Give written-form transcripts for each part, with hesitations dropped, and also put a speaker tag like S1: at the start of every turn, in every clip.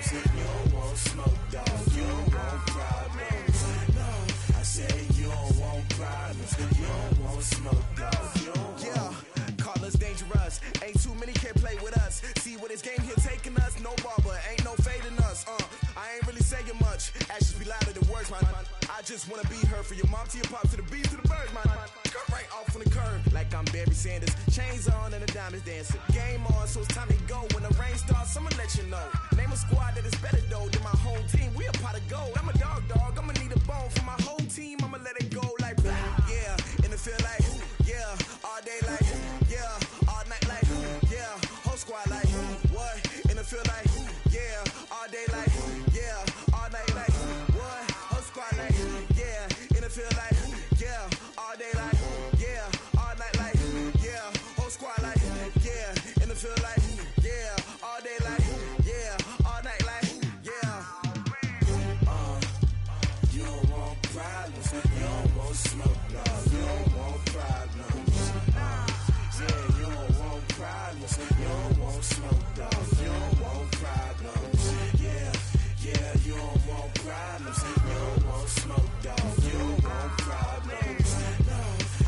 S1: problems. You don't want smoke, dog. You don't want problems. No, I said you don't want problems. You don't want smoke, dog. You don't want. Call us dangerous. Ain't too many can play with us. See what this game here taking us. No barber, ain't no fading us. I ain't really saying much. Actions be louder than words, man. I just wanna be heard from your mom to your pop to the beat to the birds, man. Cut right off on the curb like I'm Barry Sanders. Chains on and the diamonds dancing. Game on, so it's time to go. When the rain starts, I'ma let you know. Name a squad that is better though than my home team. We a pot of gold. I'm a dog. I'ma need a bone for my whole team. I'ma let it go like blah. Yeah, and it feel like yeah, all day like yeah, all night like yeah, whole squad like what? And it feel like yeah, all day like yeah, all night like what? Whole squad like yeah, and it feel like yeah, all day like yeah, all night like yeah, whole squad like yeah, and it feel like yeah, all day like yeah, all night like yeah. You don't want problems, you don't want smoke, no, you don't want problems. Yeah, you don't want problems, you don't want smoke, dog, you don't want problems. Yeah, you don't want problems, you don't want smoke, dog, you don't want problems. No,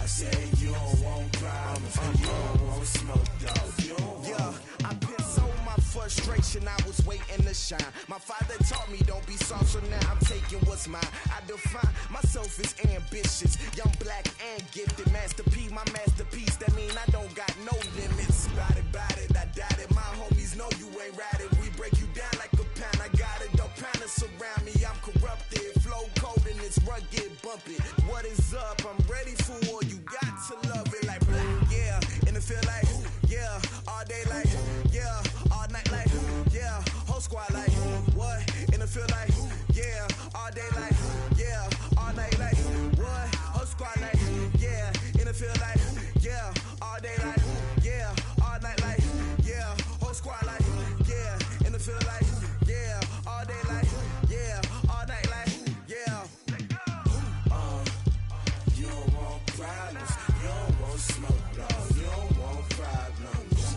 S1: I said you don't want problems, you don't want smoke, dog, you don't want. Yeah, I put so my frustration, I was waiting to shine. My father taught me don't be soft, so now I'm taking what's mine. I define myself as ambitious, young, black, and gifted. Master P, my masterpiece, that mean I don't got no limits. Bout it, I doubt it. My homies know you ain't ratted. We break you down like a pound. I got it, don't pound us around me. I'm corrupted, flow cold and it's rugged, bumpy. What is up? I'm ready for war. You got to love it like blah. Yeah, and it feel like yeah, all day like yeah, all night like yeah, whole squad like what? And it feel like yeah, all day like yeah, all night like what? Whole squad like yeah, and it feel like yeah, all day like yeah, all night like yeah, whole squad like yeah, and it feel like yeah, all day like yeah, all night like yeah. You don't want problems, you don't want smoke, no, you don't want problems.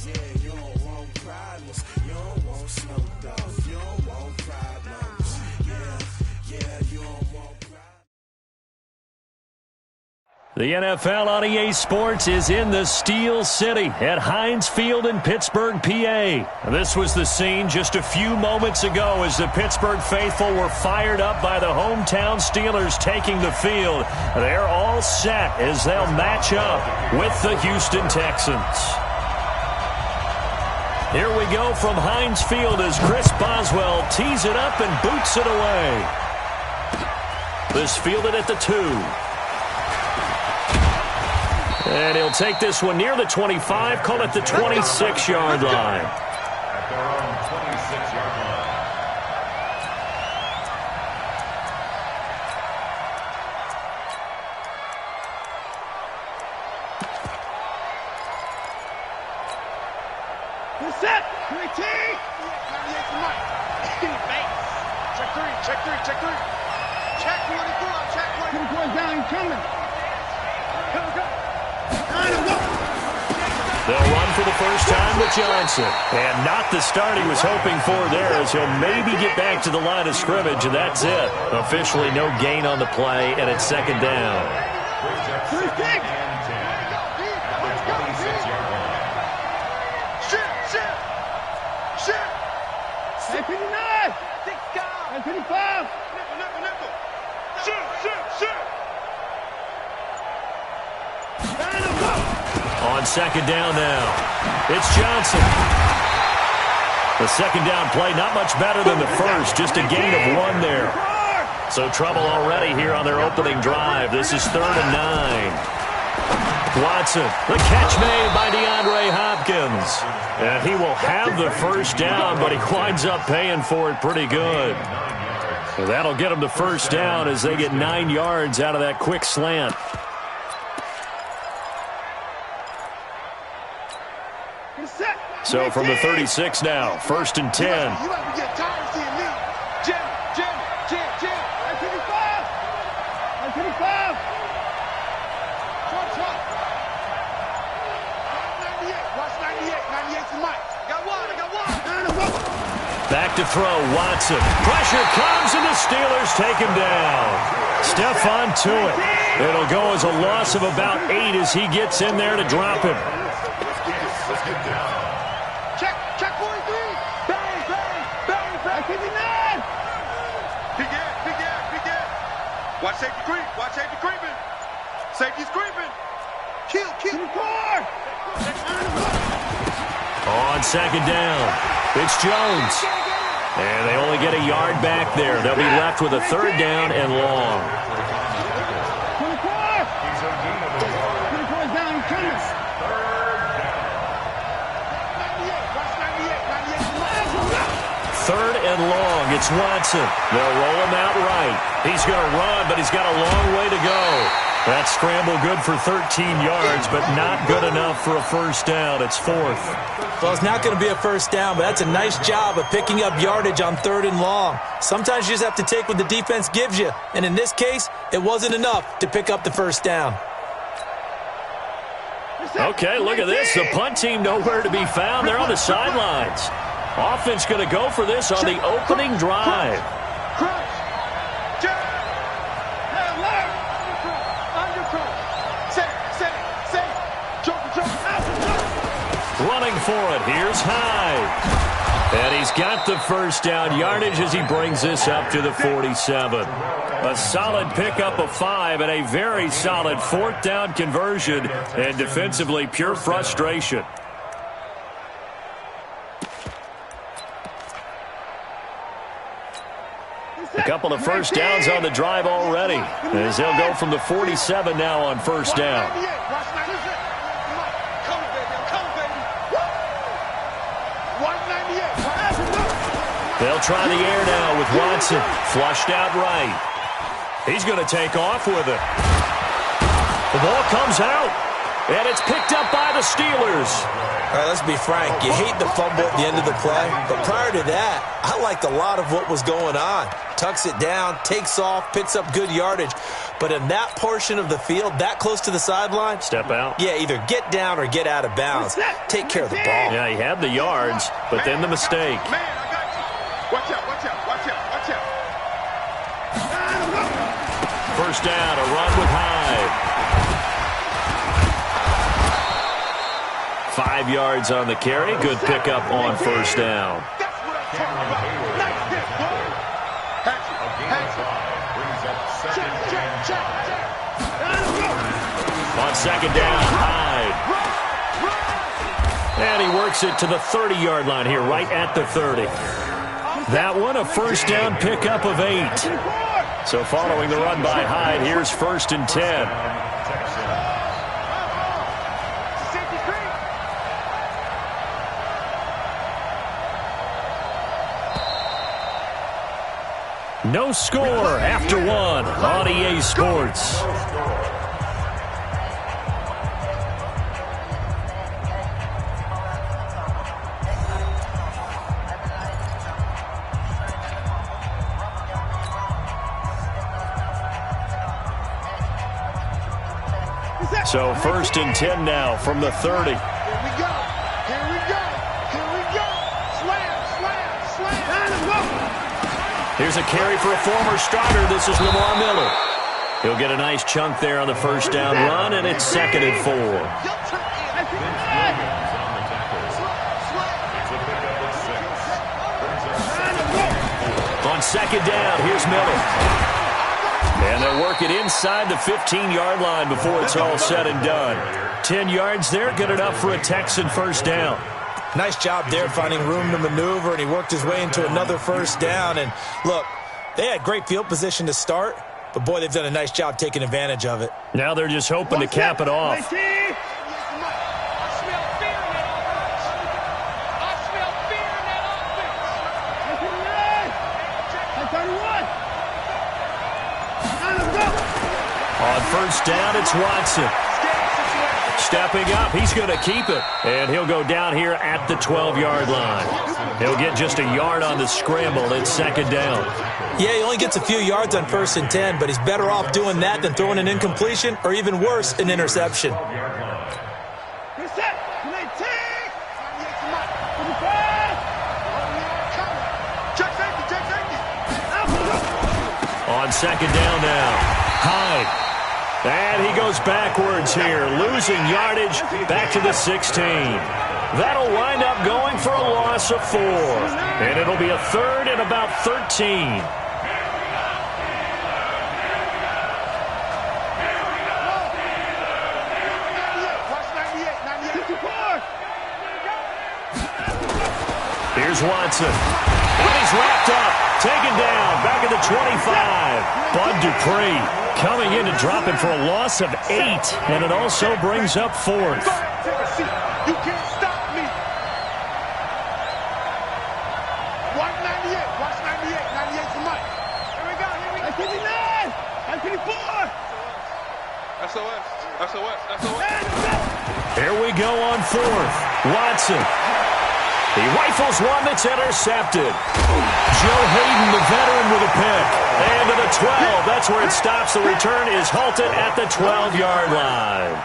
S1: Yeah, you don't want problems, you don't want smoke, dog, you don't want problems. Yeah, you don't want problems.
S2: The NFL on EA Sports is in the Steel City at Heinz Field in Pittsburgh, PA. This was the scene just a few moments ago as the Pittsburgh faithful were fired up by the hometown Steelers taking the field. They're all set as they'll match up with the Houston Texans. Here we go from Heinz Field as Chris Boswell tees it up and boots it away. This fielded at the 2. And he'll take this one near the 25, call it the 26-yard line.
S3: At their own 26-yard line.
S4: Good set. Great team. Check three. Check 44. Check 44 down. He's coming. Go.
S2: They'll run for the first time with Johnson. And not the start he was hoping for there, as he'll maybe get back to the line of scrimmage, and that's it. Officially no gain on the play, and it's second down.
S4: Shoot. 59. 55. Shoot.
S2: On second down now, it's Johnson. The second down play, not much better than the first, just a gain of 1 there. So trouble already here on their opening drive. This is 3rd and 9. Watson, the catch made by DeAndre Hopkins. And he will have the first down, but he winds up paying for it pretty good. So that'll get him the first down as they get 9 yards out of that quick slant. So from the 36 now, 1st and 10.
S4: You have to get tired of seeing me. Jim. 55. Trump. Watch 98. 98's the mic. Got one.
S2: Back to throw, Watson. Pressure comes, and the Steelers take him down. Stephon Tuitt. It'll go as a loss of about 8 as he gets in there to drop him.
S4: Check 43. Bang, bang, bang, bang. 59. Big gap. Watch safety creep. Watch safety creeping. Safety's creeping. Kill. 4.
S2: On second down, it's Jones. And they only get a yard back there. They'll be left with a third down and long.
S4: 24 is down, coming.
S2: Third and long, it's Watson. They'll roll him out right. He's going to run, but he's got a long way to go. That scramble good for 13 yards, but not good enough for a first down. It's 4th.
S5: Well, it's not going to be a first down, but that's a nice job of picking up yardage on 3rd and long. Sometimes you just have to take what the defense gives you, and in this case, it wasn't enough to pick up the first down.
S2: Okay, look at this. The punt team nowhere to be found. They're on the sidelines. Offense going to go for this on the opening drive. Running for it. Here's Hyde. And he's got the first down yardage as he brings this up to the 47. A solid pickup of 5 and a very solid 4th down conversion, and defensively pure frustration. A couple of first downs on the drive already, as they'll go from the 47 now on first down. They'll try the air now with Watson. Flushed out right. He's going to take off with it. The ball comes out, and it's picked up by the Steelers.
S5: All right, let's be frank. You hate the fumble at the end of the play, but prior to that, I liked a lot of what was going on. Tucks it down, takes off, picks up good yardage. But in that portion of the field, that close to the sideline,
S2: step out.
S5: Yeah, either get down or get out of bounds. Take care of the ball.
S2: Yeah, he had the yards, but then the mistake.
S4: Watch out.
S2: First down, a run with Hyde. 5 yards on the carry. Good pickup on first down. On second down, Hyde. And he works it to the 30-yard line here, right at the 30. That one, a first down pickup of 8. So following the run by Hyde, here's 1st and 10. No score after 1 on EA Sports. So 1st and 10 now from the 30.
S4: Here we go. Slam.
S2: Here's a carry for a former starter. This is Lamar Miller. He'll get a nice chunk there on the first down run, and it's 2nd and 4. On second down, here's Miller. And they'll work it inside the 15-yard line before it's all said and done. 10 yards there, good enough for a Texan first down.
S5: Nice job there finding room to maneuver, and he worked his way into another first down. And look, they had great field position to start, but boy, they've done a nice job taking advantage of it.
S2: Now they're just hoping to cap it off. On first down, it's Watson. Stepping up, he's going to keep it. And he'll go down here at the 12-yard line. He'll get just a yard on the scramble. It's 2nd down.
S5: Yeah, he only gets a few yards on 1st and 10, but he's better off doing that than throwing an incompletion or even worse, an interception.
S2: On second down now, Hyde. And he goes backwards here, losing yardage back to the 16. That'll wind up going for a loss of 4. And it'll be a third and about 13. Here's Watson. And he's wrapped up, taken down, back at the 25. Bud Dupree coming in to drop it for a loss of 8, and it also brings up 4th.
S4: You can't stop me. 198. Watch 98. 98 for Mike. Here we go. Here we go. 59. 54. SOS. SOS. SOS.
S2: Here we go on 4th. Watson. He rifles one that's intercepted. Joe Hayden, the veteran, with a pick. And to the 12. That's where it stops. The return is halted at the 12-yard line.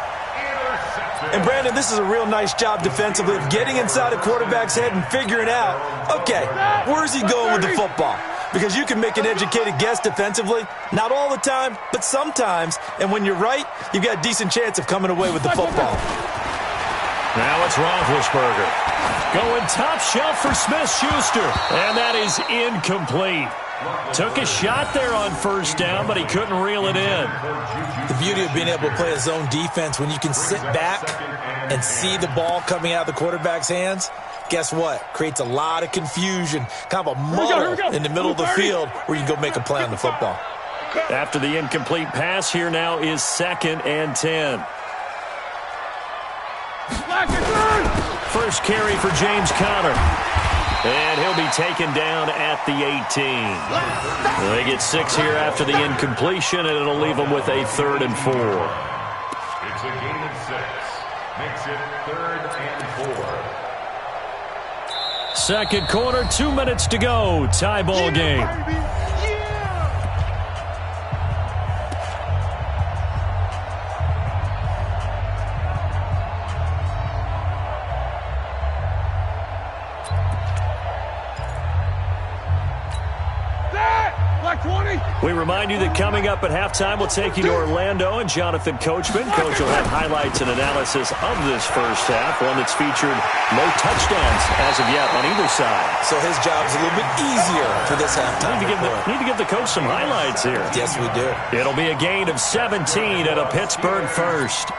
S5: And, Brandon, this is a real nice job defensively of getting inside a quarterback's head and figuring out, okay, where's he going with the football? Because you can make an educated guess defensively. Not all the time, but sometimes. And when you're right, you've got a decent chance of coming away with the football.
S2: Now it's Roethlisberger. Going top shelf for Smith-Schuster. And that is incomplete. Took a shot there on first down, but he couldn't reel it in.
S5: The beauty of being able to play a zone defense when you can sit back and see the ball coming out of the quarterback's hands, guess what? Creates a lot of confusion, kind of a muddle in the middle of the field where you can go make a play on the football.
S2: After the incomplete pass, here now is 2nd and 10. First carry for James Conner. And he'll be taken down at the 18. They get 6 here after the incompletion, and it'll leave them with a 3rd and 4.
S3: It's a gain of 6. Makes it 3rd and 4.
S2: Second quarter, 2 minutes to go. Tie ball game. We remind you that coming up at halftime, we'll take you to Orlando and Jonathan Coachman. Coach will have highlights and analysis of this first half, one that's featured no touchdowns as of yet on either side.
S5: So his job's a little bit easier for this halftime.
S2: Need to give the coach some highlights here.
S5: Yes, we do.
S2: It'll be a gain of 17 and a Pittsburgh first.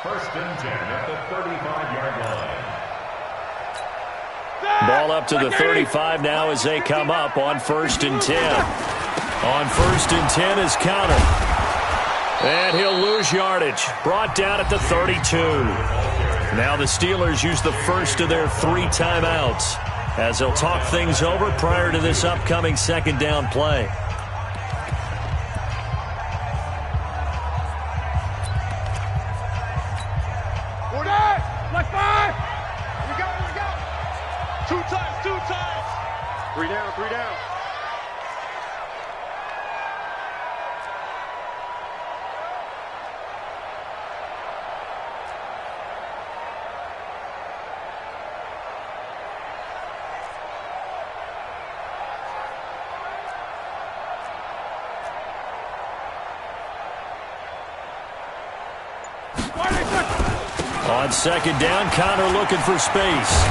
S3: First and 10 at the 35-yard line.
S2: Ball up to the 35 now as they come up on 1st and 10. On 1st and 10 is Conner. And he'll lose yardage. Brought down at the 32. Now the Steelers use the first of their 3 timeouts as they'll talk things over prior to this upcoming 2nd down play.
S4: Left 5. Here we go. Here we go. 2 times. 2 times. 3 down. 3 down.
S2: On 2nd down, Conner looking for space.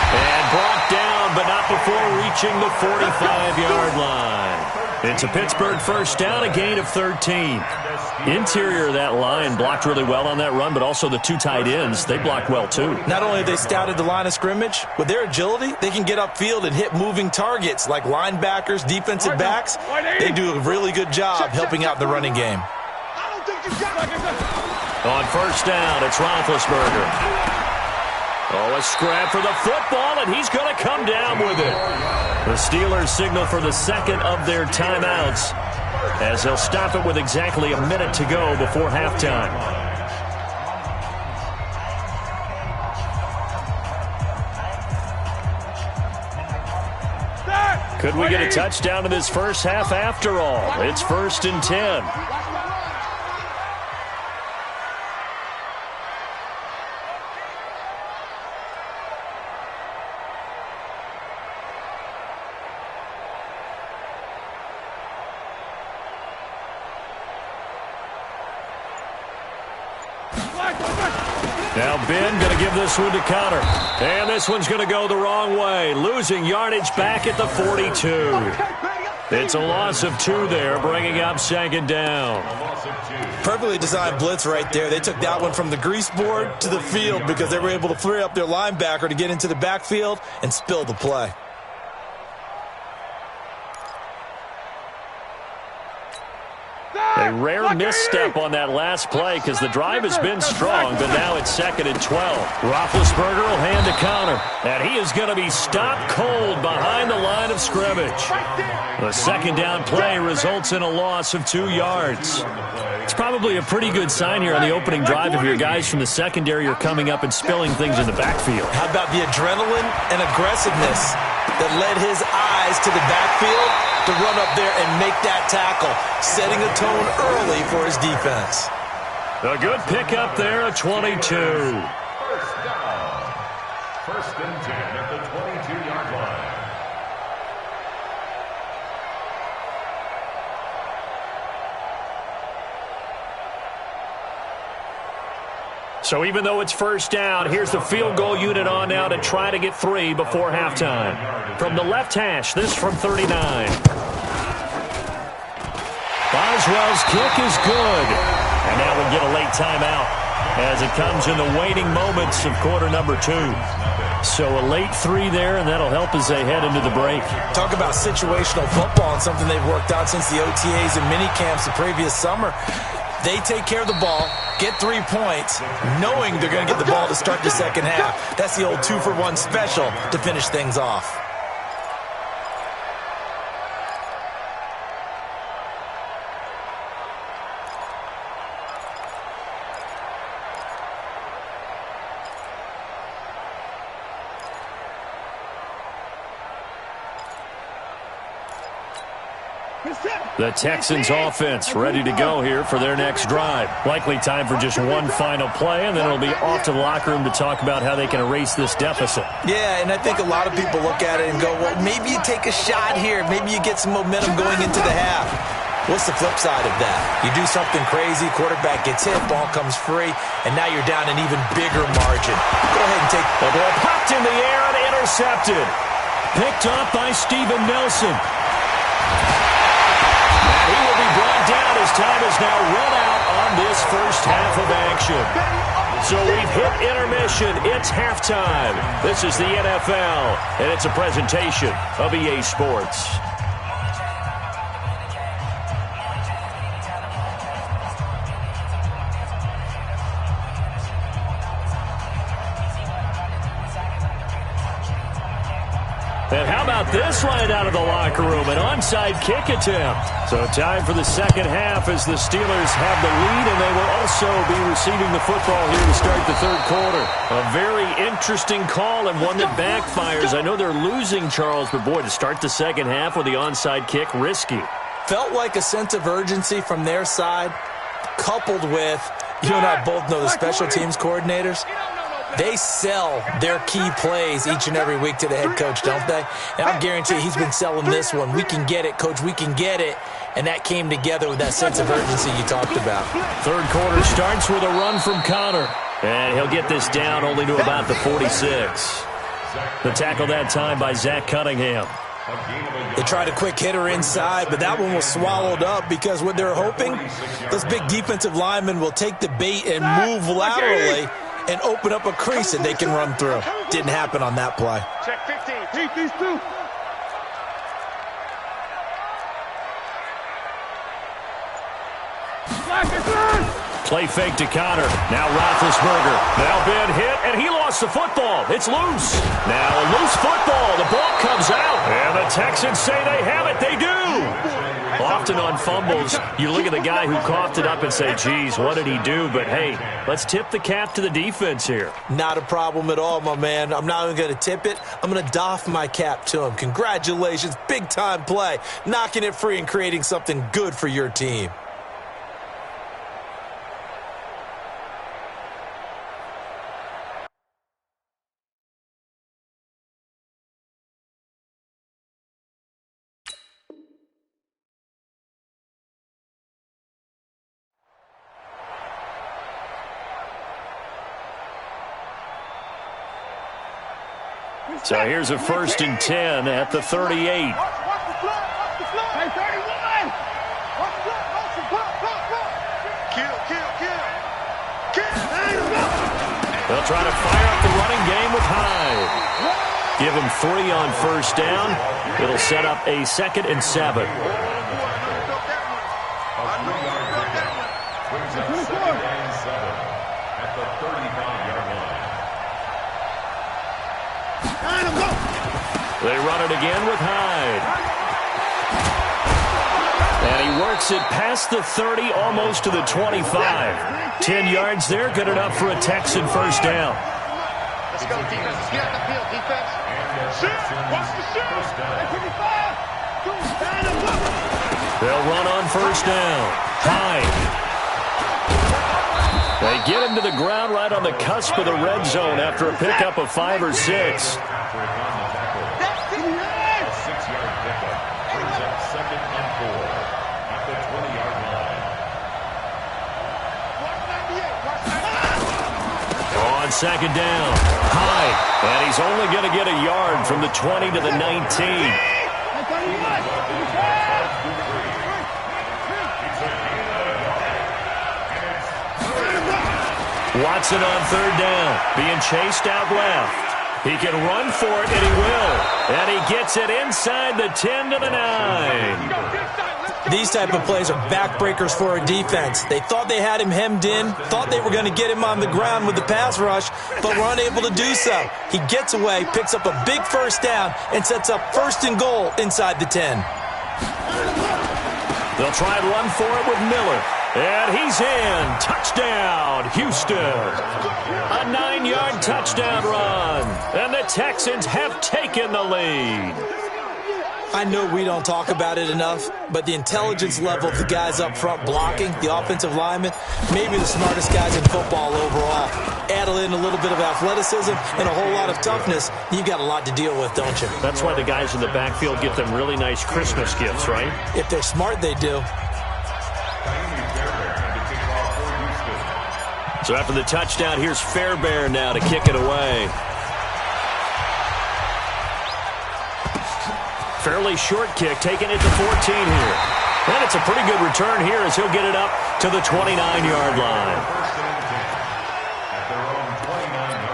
S2: And brought down, but not before reaching the 45-yard line. It's a Pittsburgh first down, a gain of 13. Interior of that line blocked really well on that run, but also the 2 tight ends, they blocked well too.
S5: Not only have they scouted the line of scrimmage, with their agility, they can get upfield and hit moving targets like linebackers, defensive backs. They do a really good job helping out the running game.
S4: I don't think you got it.
S2: On first down, it's Roethlisberger. Oh, a scrap for the football, and he's going to come down with it. The Steelers signal for the 2nd of their timeouts as they'll stop it with exactly a minute to go before halftime. Could we get a touchdown in this first half after all? It's 1st and 10. Now Ben going to give this one to Connor. And this one's going to go the wrong way. Losing yardage back at the 42. It's a loss of 2 there, bringing up second down.
S5: Perfectly designed blitz right there. They took that one from the grease board to the field because they were able to free up their linebacker to get into the backfield and spill the play.
S2: A rare misstep on that last play because the drive has been strong, but now it's 2nd and 12. Roethlisberger will hand to Connor, and he is going to be stopped cold behind the line of scrimmage. The second down play results in a loss of 2 yards. It's probably a pretty good sign here on the opening drive if your guys from the secondary are coming up and spilling things in the backfield.
S5: How about the adrenaline and aggressiveness that led his eyes to the backfield to run up there and make that tackle, setting a tone early for his defense.
S2: A good pickup there at 22.
S3: First down. 1st and 10 at the 22-yard line.
S2: So even though it's first down, here's the field goal unit on now to try to get 3 before halftime. From the left hash, this from 39. Boswell's kick is good. And now we'll get a late timeout as it comes in the waning moments of quarter number 2. So a late 3 there, and that'll help as they head into the break.
S5: Talk about situational football and something they've worked out since the OTAs and mini camps the previous summer. They take care of the ball, get 3 points, knowing they're going to get the ball to start the second half. That's the old 2-for-1 special to finish things off.
S2: The Texans offense ready to go here for their next drive. Likely time for just one final play, and then it'll be off to the locker room to talk about how they can erase this deficit.
S5: Yeah, and I think a lot of people look at it and go, well, maybe you take a shot here. Maybe you get some momentum going into the half. What's the flip side of that? You do something crazy, quarterback gets hit, ball comes free, and now you're down an even bigger margin. Go ahead and take
S2: the ball popped in the air and intercepted. Picked up by Steven Nelson. He will be brought down as time is now run out on this first half of action. So we've hit intermission. It's halftime. This is the NFL, and it's a presentation of EA Sports. And how about this right out of the locker room? An onside kick attempt. So time for the second half as the Steelers have the lead, and they will also be receiving the football here to start the third quarter. A very interesting call and one that backfires. I know they're losing, Charles, but boy, to start the second half with the onside kick, risky.
S5: Felt like a sense of urgency from their side, coupled with, you and I both know the special teams coordinators. They sell their key plays each and every week to the head coach, don't they? And I guarantee he's been selling this one. We can get it, coach, we can get it. And that came together with that sense of urgency you talked about.
S2: Third quarter starts with a run from Connor. And he'll get this down only to about the 46. The tackle that time by Zach Cunningham.
S5: They tried a quick hitter inside, but that one was swallowed up because what they're hoping, those big defensive linemen will take the bait and move laterally and open up a crease that they can run through. Didn't happen on that play.
S4: Check 15. Keep these two.
S2: Play fake to Connor. Now Roethlisberger. Now Ben hit, and he lost the football. It's loose. Now a loose football. The ball comes out. And the Texans say they have it. They do. Often on fumbles, you look at the guy who coughed it up and say, geez, what did he do? But, hey, let's tip the cap to the defense here.
S5: Not a problem at all, my man. I'm not even going to tip it. I'm going to doff my cap to him. Congratulations. Big-time play. Knocking it free and creating something good for your team.
S2: So here's a 1st and 10 at the 38.
S4: Watch the flood, watch the flood. Hey, 31. Watch the flood. Kill.
S2: They'll try to fire up the running game with Hyde. Give him 3 on 1st down. It'll set up a 2nd and 7.
S3: A 3-yard pickup brings up 2nd and 7 at the 35-yard line.
S2: They run it again with Hyde. And he works it past the 30, almost to the 25. 10 yards there, good enough for a Texan 1st down.
S4: Let's go, defense. Let's get out the field, defense. Watch the shit.
S2: They'll run on 1st down. Hyde. They get him to the ground right on the cusp of the red zone after a pickup of 5 or 6.
S3: Patrick on the tackle. A 6-yard pickup brings up 2nd and 4 at the 20-yard line.
S2: On 2nd down, Hyde. And he's only going to get a yard from the 20 to the 19. Watson on 3rd down, being chased out left. He can run for it, and he will. And he gets it inside the 10 to the 9.
S5: These type of plays are backbreakers for a defense. They thought they had him hemmed in, thought they were going to get him on the ground with the pass rush, but were unable to do so. He gets away, picks up a big 1st down, and sets up 1st and goal inside the 10.
S2: They'll try and run for it with Miller. And he's in. Touchdown, Houston. A 9-yard touchdown run. And the Texans have taken the lead.
S5: I know we don't talk about it enough, but the intelligence level of the guys up front blocking, the offensive linemen, maybe the smartest guys in football overall. Add in a little bit of athleticism and a whole lot of toughness, you've got a lot to deal with, don't you?
S2: That's why the guys in the backfield get them really nice Christmas gifts, right?
S5: If they're smart, they do.
S2: So after the touchdown, here's Fairbairn now to kick it away. Fairly short kick, taking it to 14 here. And it's a pretty good return here as he'll get it up to the 29-yard line.
S3: At their own 29-yard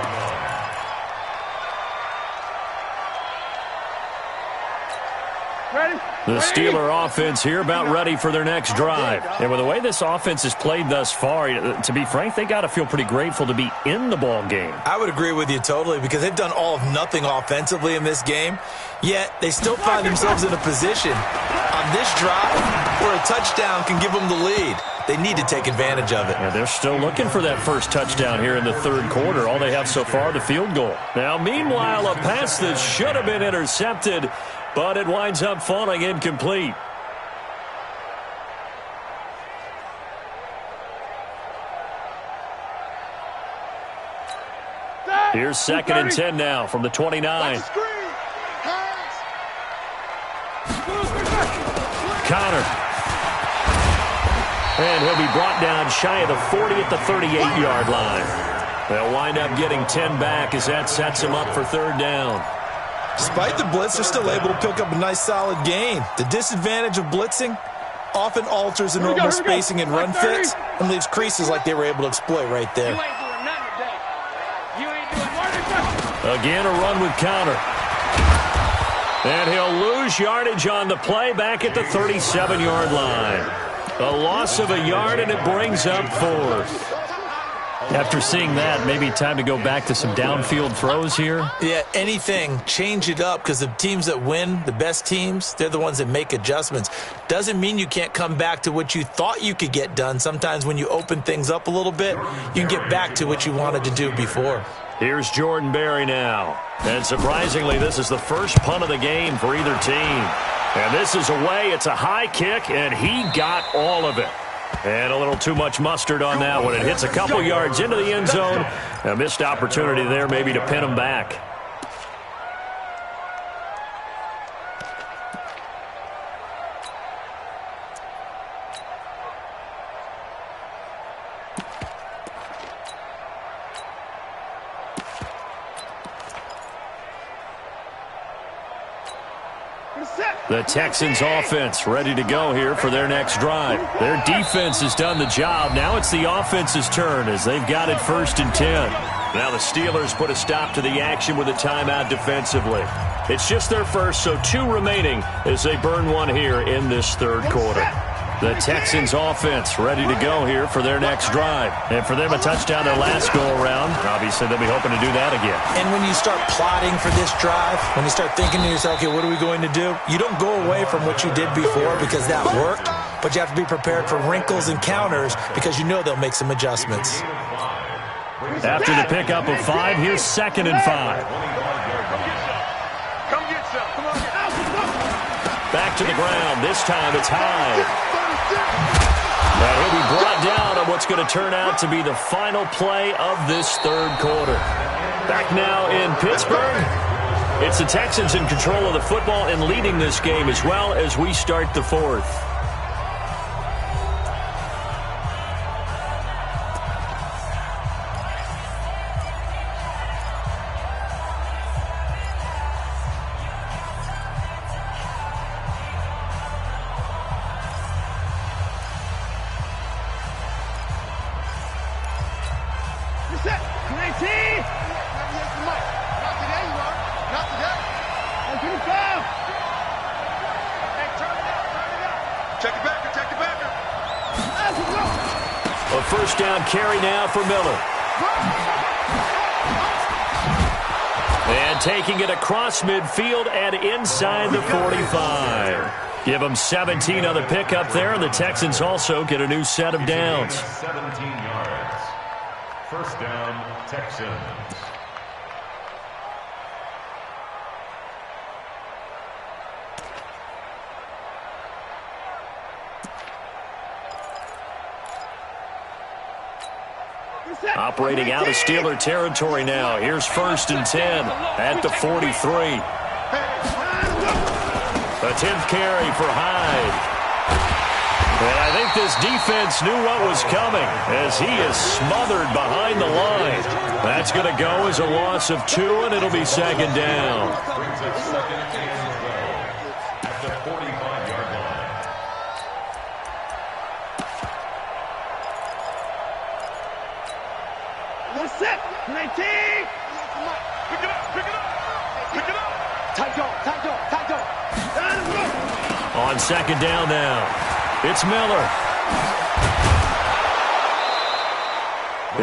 S3: line.
S4: Ready?
S2: The Steeler offense here about ready for their next drive. And with the way this offense has played thus far, to be frank, they got to feel pretty grateful to be in the ball game.
S5: I would agree with you totally because they've done all of nothing offensively in this game, yet they still find themselves in a position on this drive where a touchdown can give them the lead. They need to take advantage of it.
S2: And they're still looking for that first touchdown here in the 3rd quarter. All they have so far, the field goal. Now, meanwhile, a pass that should have been intercepted, but it winds up falling incomplete. Here's 2nd and 10 now from the 29. Connor. And he'll be brought down shy of the 40 at the 38-yard line. They'll wind up getting 10 back as that sets him up for 3rd down.
S5: Despite the blitz, they're still able to pick up a nice solid gain. The disadvantage of blitzing often alters the normal spacing and run fits and leaves creases like they were able to exploit right there.
S2: Again, a run with Connor. And he'll lose yardage on the play back at the 37-yard line. A loss of a yard, and it brings up 4th. After seeing that, maybe time to go back to some downfield throws here.
S5: Yeah, anything. Change it up because the teams that win, the best teams, they're the ones that make adjustments. Doesn't mean you can't come back to what you thought you could get done. Sometimes when you open things up a little bit, you can get back to what you wanted to do before.
S2: Here's Jordan Berry now. And surprisingly, this is the first punt of the game for either team. And this is away. It's a high kick, and he got all of it. And a little too much mustard on that one. It hits a couple yards into the end zone. A missed opportunity there maybe to pin him back. The Texans offense ready to go here for their next drive. Their defense has done the job. Now it's the offense's turn as they've got it 1st and 10. Now the Steelers put a stop to the action with a timeout defensively. It's just their first, so 2 remaining as they burn one here in this 3rd quarter. The Texans offense ready to go here for their next drive. And for them, a touchdown their last go-around. Obviously, they'll be hoping to do that again.
S5: And when you start plotting for this drive, when you start thinking to yourself, okay, what are we going to do? You don't go away from what you did before because that worked, but you have to be prepared for wrinkles and counters because you know they'll make some adjustments.
S2: After the pickup of 5, here's 2nd and 5.
S4: Come get some. Come on.
S2: Back to the ground. This time it's high. And he'll be brought down on what's going to turn out to be the final play of this 3rd quarter. Back now in Pittsburgh. It's the Texans in control of the football and leading this game as well as we start the 4th. A 1st down carry now for Miller. And taking it across midfield and inside the 45. Give them 17 on the pickup there, and the Texans also get a new set of downs.
S3: 17 yards. 1st down, Texans.
S2: Operating out of Steeler territory now. Here's 1st and 10 at the 43. A 10th carry for Hyde. And I think this defense knew what was coming as he is smothered behind the line. That's going to go as a loss of 2, and it'll be 2nd down.
S3: Brings us 2nd and 12 at the 45-yard line.
S4: What's up? 19. Pick it up. Pick it up. Pick it up. Tight dog. Tight dog. Tight dog.
S2: On 2nd down now, it's Miller.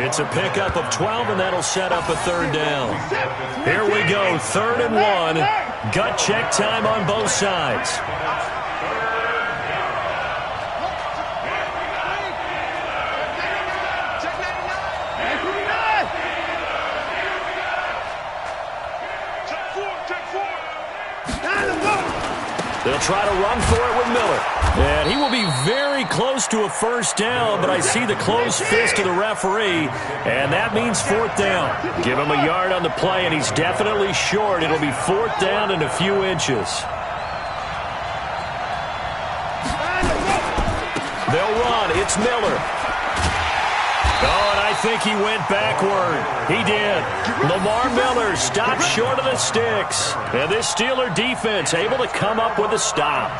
S2: It's a pickup of 12, and that'll set up a 3rd down. Here we go, 3rd and 1. Gut check time on both sides. They'll try to run for it with Miller. And he will be very close to a 1st down, but I see the closed fist of the referee, and that means 4th down. Give him a yard on the play, and he's definitely short. It'll be 4th down and a few inches. They'll run. It's Miller. Oh, and I think he went backward. He did. Lamar Miller stopped short of the sticks. And this Steeler defense able to come up with a stop.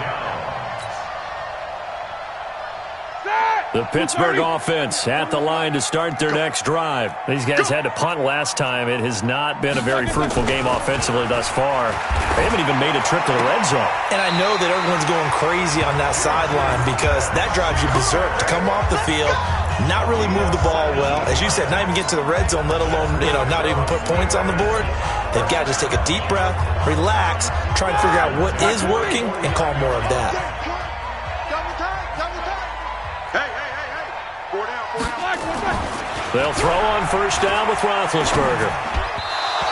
S2: The Pittsburgh offense at the line to start their next drive. These guys had to punt last time. It has not been a very fruitful game offensively thus far. They haven't even made a trip to the red zone.
S5: And I know that everyone's going crazy on that sideline because that drives you berserk to come off the field, not really move the ball well. As you said, not even get to the red zone, let alone, not even put points on the board. They've got to just take a deep breath, relax, try and figure out what is working, and call more of that.
S2: They'll throw on 1st down with Roethlisberger.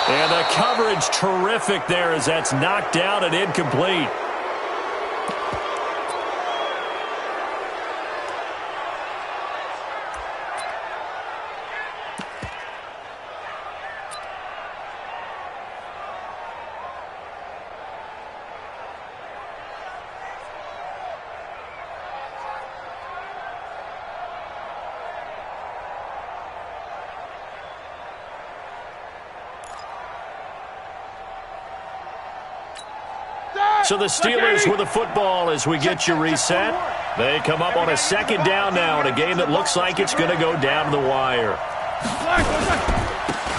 S2: And the coverage terrific there as that's knocked down and incomplete. So the Steelers with the football as we get you reset. They come up on a second down now in a game that looks like it's going to go down to the wire.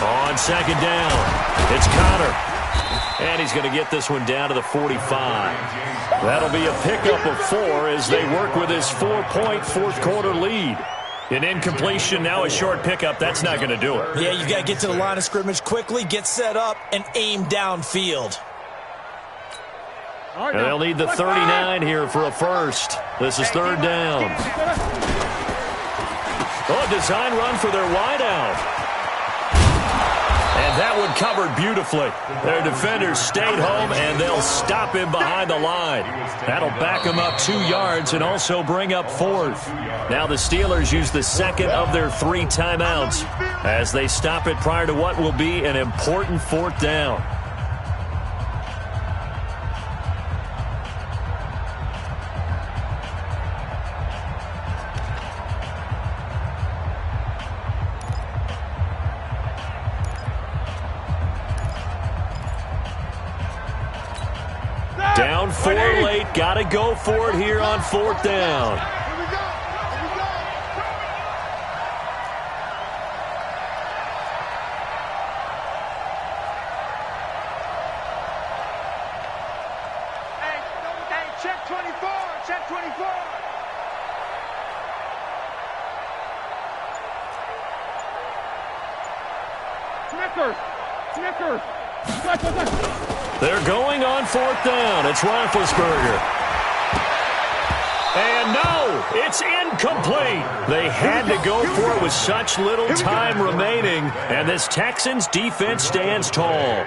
S2: On second down, it's Connor. And he's going to get this one down to the 45. That'll be a pickup of 4 as they work with his 4-point fourth-quarter lead. An incompletion, now a short pickup. That's not going to do it.
S5: Yeah, you've got to get to the line of scrimmage quickly, get set up, and aim downfield.
S2: And they'll need the 39 here for a first. This is third down. Oh, design run for their wideout. And that one covered beautifully. Their defenders stayed home, and they'll stop him behind the line. That'll back him up 2 yards and also bring up fourth. Now the Steelers use the second of their 3 timeouts as they stop it prior to what will be an important fourth down. Down 4 late. Got to go for it here on fourth down.
S4: Hey, check 24. Check 24. Snickers.
S2: They're going on fourth down. It's Roethlisberger. And no, it's incomplete. They had to go for it with such little time remaining, and this Texans defense stands tall.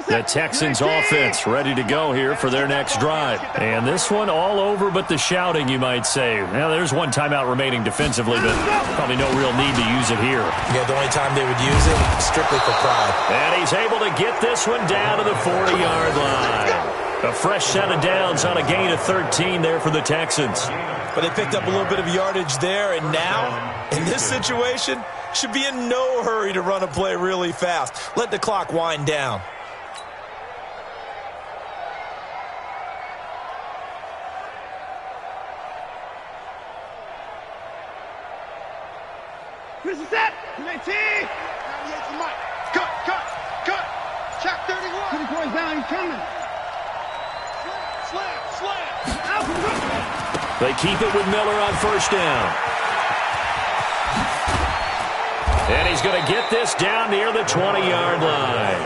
S2: The Texans offense ready to go here for their next drive. And this one all over but the shouting, you might say. Now, there's one timeout remaining defensively, but probably no real need to use it here.
S5: Yeah, the only time they would use it, strictly for pride.
S2: And he's able to get this one down to the 40-yard line. A fresh set of downs on a gain of 13 there for the Texans.
S5: But they picked up a little bit of yardage there, and now, in this situation, should be in no hurry to run a play really fast. Let the clock wind down.
S4: This is it. 19. 98 to Mike. Cut. Check 31. 24 is down. He's coming. Slam.
S2: They keep it with Miller on first down. And he's going to get this down near the 20-yard line.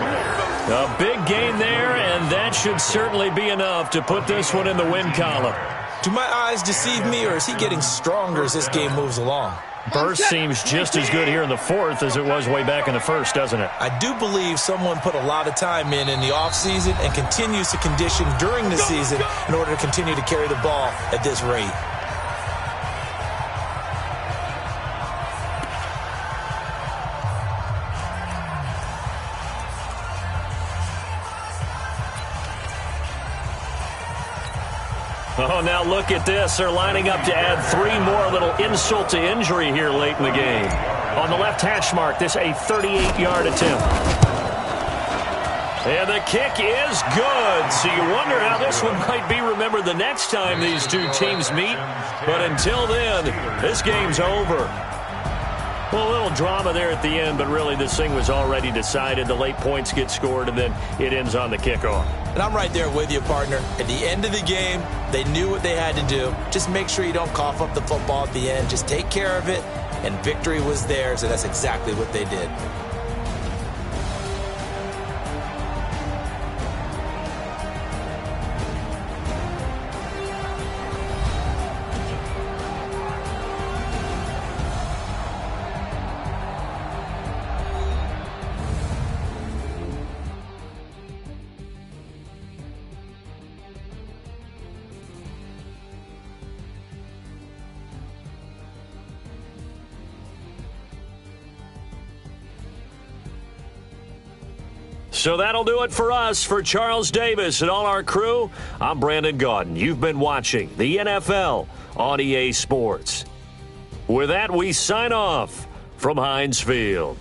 S2: A big gain there, and that should certainly be enough to put this one in the win column.
S5: Do my eyes deceive me, or is he getting stronger as this game moves along?
S2: Burst seems just as good here in the fourth as it was way back in the first, doesn't it?
S5: I do believe someone put a lot of time in the offseason and continues to condition during the season in order to continue to carry the ball at this rate.
S2: Oh, now look at this. They're lining up to add 3 more, a little insult to injury here late in the game. On the left hash mark, this a 38-yard attempt. And the kick is good. So you wonder how this one might be remembered the next time these two teams meet. But until then, this game's over. Well, a little drama there at the end, but really this thing was already decided. The late points get scored, and then it ends on the kickoff.
S5: And I'm right there with you, partner. At the end of the game, they knew what they had to do. Just make sure you don't cough up the football at the end. Just take care of it, and victory was theirs, and that's exactly what they did.
S2: So that'll do it for us. For Charles Davis and all our crew, I'm Brandon Gaudin. You've been watching the NFL on EA Sports. With that, we sign off from Heinz Field.